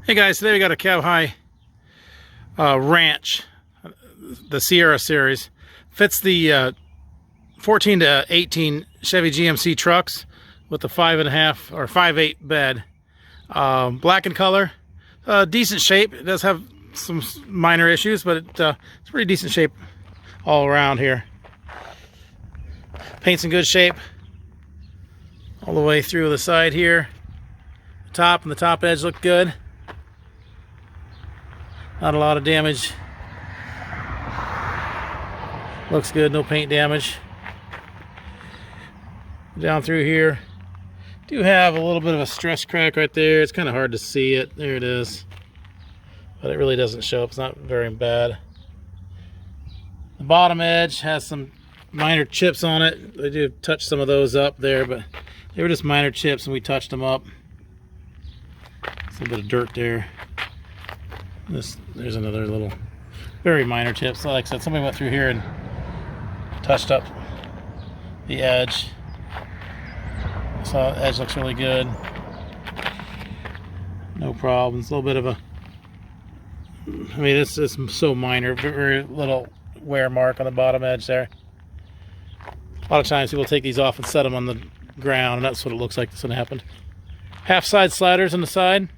Hey guys, today we got a cab high Ranch, the Sierra series. Fits the 14 to 18 Chevy GMC trucks with the 5.5 or 5.8 bed. Black in color, decent shape. It does have some minor issues, but it's pretty decent shape all around here. Paint's in good shape all the way through the side here. The top and the top edge look good. Not a lot of damage. Looks good, no paint damage. Down through here, do have a little bit of a stress crack right there. It's kind of hard to see it. There it is. But it really doesn't show up. It's not very bad. The bottom edge has some minor chips on it. I do touch some of those up there, but they were just minor chips and we touched them up. There's a little bit of dirt there. There's another little, very minor tip. So like I said, somebody went through here and touched up the edge. So the edge looks really good. No problems. A little bit of a, I mean, it's so minor, very little wear mark on the bottom edge there. A lot of times people take these off and set them on the ground, and that's what it looks like this one happened. Half side sliders on the side.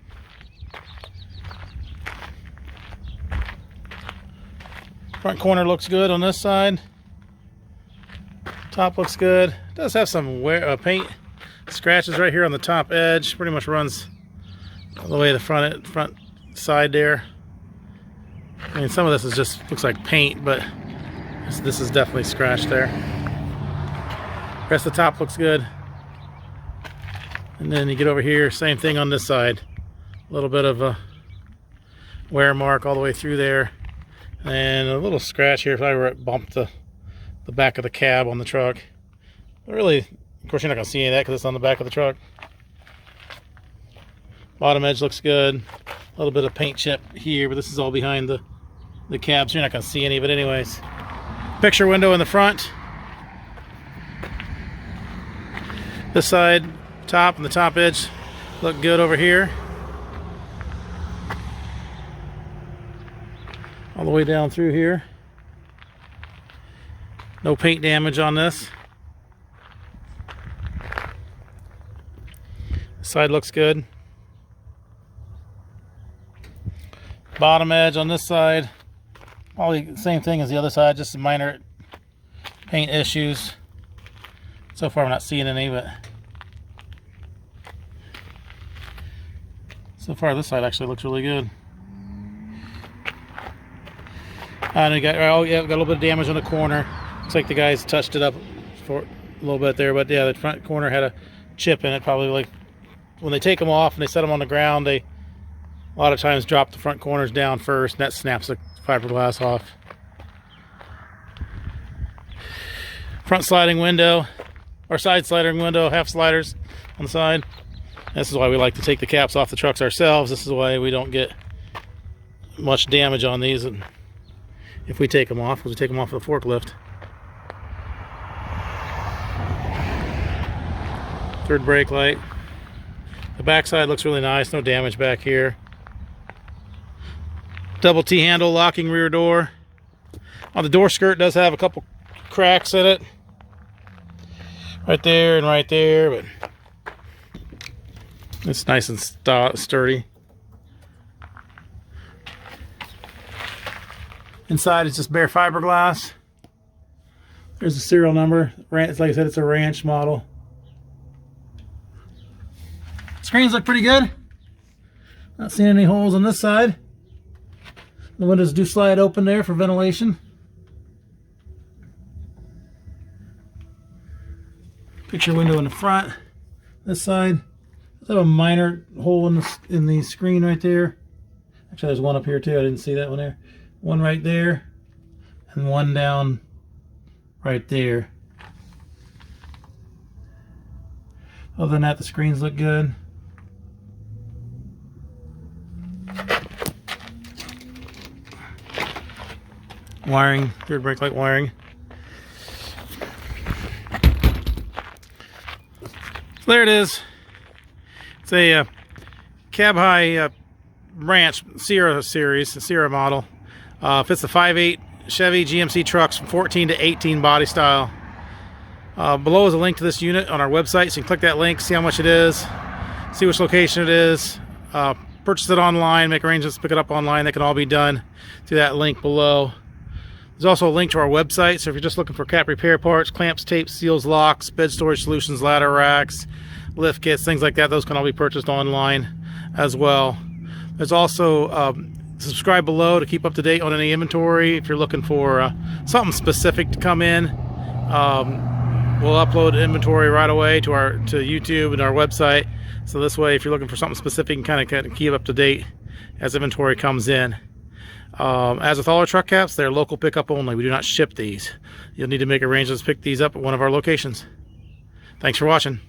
Front corner looks good on this side. Top looks good. It does have some paint scratches right here on the top edge. Pretty much runs all the way to the front side there. I mean, some of this is just looks like paint, but this is definitely scratched there. Rest of the top looks good. And then you get over here, same thing on this side. A little bit of a wear mark all the way through there. And a little scratch here if I were to bump the back of the cab on the truck. But really, of course, you're not going to see any of that because it's on the back of the truck. Bottom edge looks good. A little bit of paint chip here, but this is all behind the cab, so you're not going to see any of it anyways. Picture window in the front. This side, top and the top edge look good over here. All the way down through here. No paint damage on this. Side looks good. Bottom edge on this side, probably the same thing as the other side, just some minor paint issues. So far I'm not seeing any, but so far this side actually looks really good. And we got, oh yeah, got a little bit of damage on the corner. Looks like the guys touched it up for a little bit there, but yeah, the front corner had a chip in it. Probably like when they take them off and they set them on the ground, they a lot of times drop the front corners down first, and that snaps the fiberglass off. Front sliding window, or side sliding window, half sliders on the side. This is why we like to take the caps off the trucks ourselves. This is why we don't get much damage on these. And if we take them off, because we take them off of the forklift. Third brake light. The back side looks really nice, no damage back here. Double T-handle locking rear door. On the door skirt does have a couple cracks in it. Right there and right there, but it's nice and sturdy. Inside is just bare fiberglass. There's the serial number. Like I said, it's a Ranch model. Screens look pretty good. Not seeing any holes on this side. The windows do slide open there for ventilation. Picture window in the front. This side. There's a minor hole in the screen right there. Actually, there's one up here too. I didn't see that one there. One right there, and one down right there. Other than that, the screens look good. Wiring, third brake light wiring. So there it is. It's a cab high Ranch Sierra series, the Sierra model. Fits the 5.8 Chevy GMC trucks from 14 to 18 body style. Below is a link to this unit on our website, so you can click that link, see how much it is, see which location it is, purchase it online, make arrangements to pick it up online. That can all be done through that link below. There's also a link to our website, so if you're just looking for cap repair parts, clamps, tapes, seals, locks, bed storage solutions, ladder racks, lift kits, things like that, those can all be purchased online as well. There's also subscribe below to keep up to date on any inventory. If you're looking for something specific to come in, we'll upload inventory right away to YouTube and our website. So this way, if you're looking for something specific, you can kind of keep up to date as inventory comes in. As with all our truck caps, they're local pickup only. We do not ship these. You'll need to make arrangements to pick these up at one of our locations. Thanks for watching.